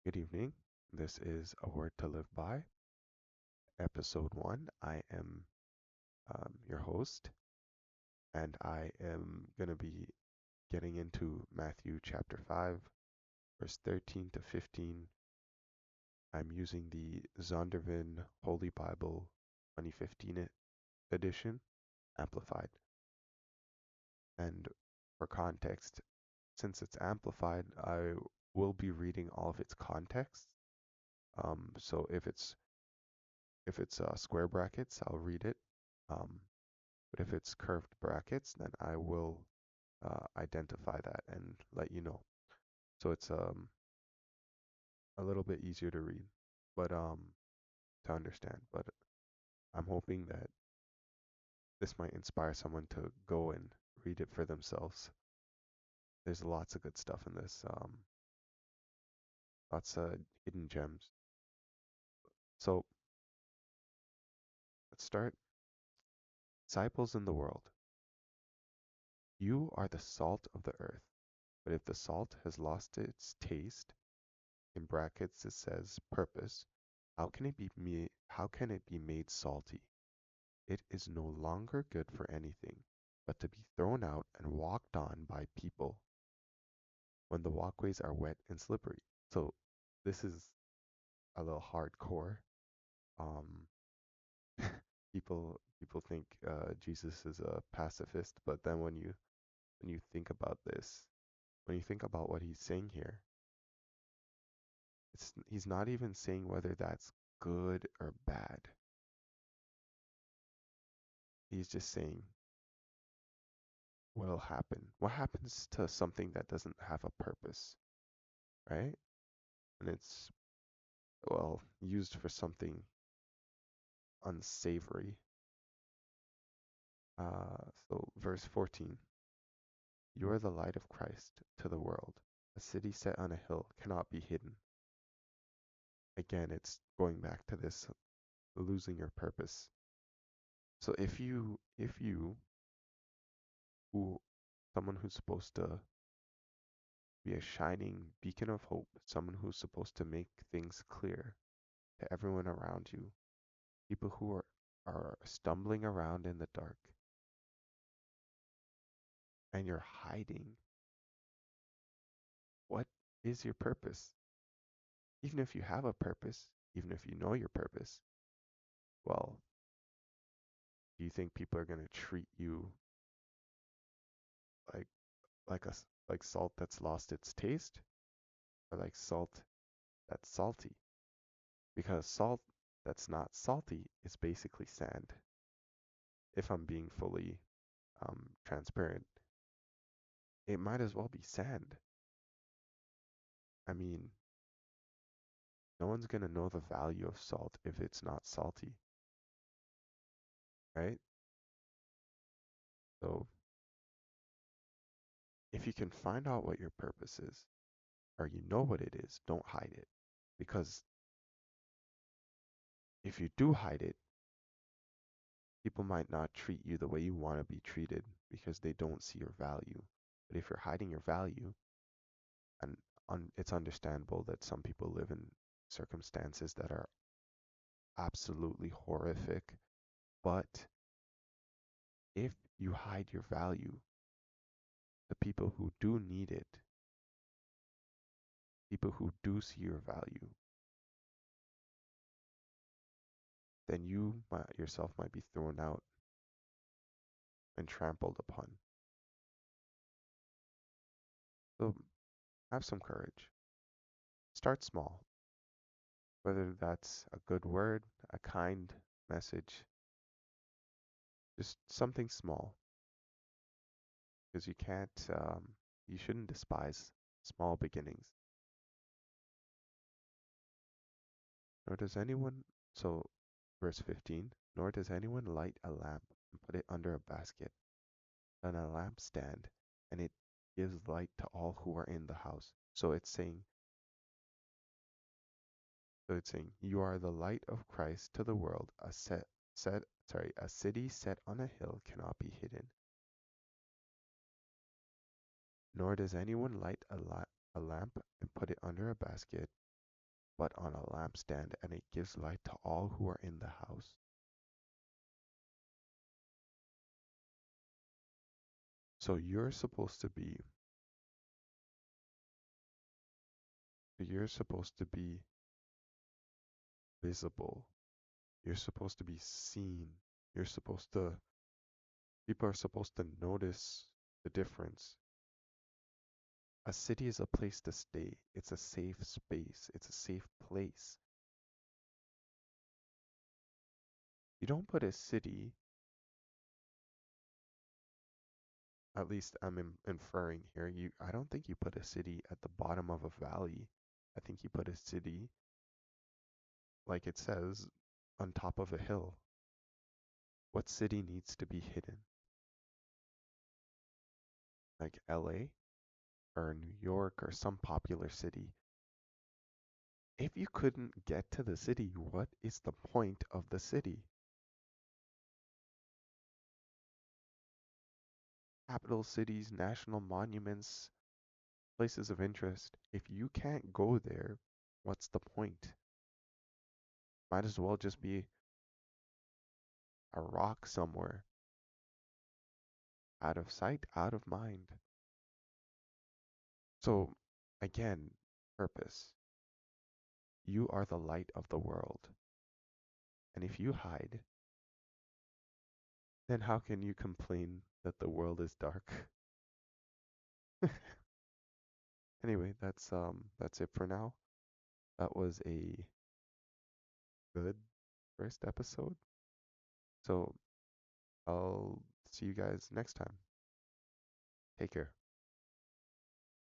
Good evening. This is A Word to Live By, Episode 1. I am your host, and I am going to be getting into Matthew chapter 5, verse 13 to 15. I'm using the Zondervan Holy Bible 2015 edition, amplified. And for context, since it's amplified, I will be reading all of its context. So if it's square brackets, I'll read it. Um, but if it's curved brackets, then I will identify that and let you know. So it's a little bit easier to read, but to understand. But I'm hoping that this might inspire someone to go and read it for themselves. There's lots of good stuff in this, lots of hidden gems. So let's start. Disciples in the world. You are the salt of the earth, but if the salt has lost its taste, in brackets it says purpose, how can it be made salty? It is no longer good for anything but to be thrown out and walked on by people when the walkways are wet and slippery. So this is a little hardcore. Um, people think Jesus is a pacifist, but then when you think about this, when you think about what he's saying here, he's not even saying whether that's good or bad. He's just saying what'll happen. What happens to something that doesn't have a purpose, right? And it's, well, used for something unsavory. So verse 14, you are the light of Christ to the world. A city set on a hill cannot be hidden. Again, it's going back to this losing your purpose. So if you who someone who's supposed to be a shining beacon of hope, someone who's supposed to make things clear to everyone around you, people who are stumbling around in the dark, and you're hiding, what is your purpose? Even if you have a purpose, even if you know your purpose, well, do you think people are going to treat you like like salt that's lost its taste, or like salt that's salty? Because salt that's not salty is basically sand. If I'm being fully transparent, it might as well be sand. I mean, no one's gonna know the value of salt if it's not salty, right? So if you can find out what your purpose is, or you know what it is, don't hide it. Because if you do hide it, people might not treat you the way you want to be treated because they don't see your value. But if you're hiding your value, and it's understandable that some people live in circumstances that are absolutely horrific, but if you hide your value, the people who do need it, people who do see your value, then yourself might be thrown out and trampled upon. So have some courage. Start small, whether that's a good word, a kind message, just something small, because you shouldn't despise small beginnings. Nor does anyone, so verse 15, nor does anyone light a lamp and put it under a basket, on a lampstand, and it gives light to all who are in the house. So it's saying, you are the light of Christ to the world. A city set on a hill cannot be hidden. Nor does anyone light a lamp and put it under a basket, but on a lampstand, and it gives light to all who are in the house. So you're supposed to be visible. You're supposed to be seen. You're supposed to People are supposed to notice the difference. A city is a place to stay. It's a safe space. It's a safe place. You don't put a city, at least I'm inferring here, I don't think you put a city at the bottom of a valley. I think you put a city, like it says, on top of a hill. What city needs to be hidden? Like LA or New York or some popular city. If you couldn't get to the city, what is the point of the city? Capital cities, national monuments, places of interest. If you can't go there, what's the point? Might as well just be a rock somewhere, out of sight, out of mind. So, again, purpose. You are the light of the world. And if you hide, then how can you complain that the world is dark? Anyway, that's it for now. That was a good first episode. So I'll see you guys next time. Take care.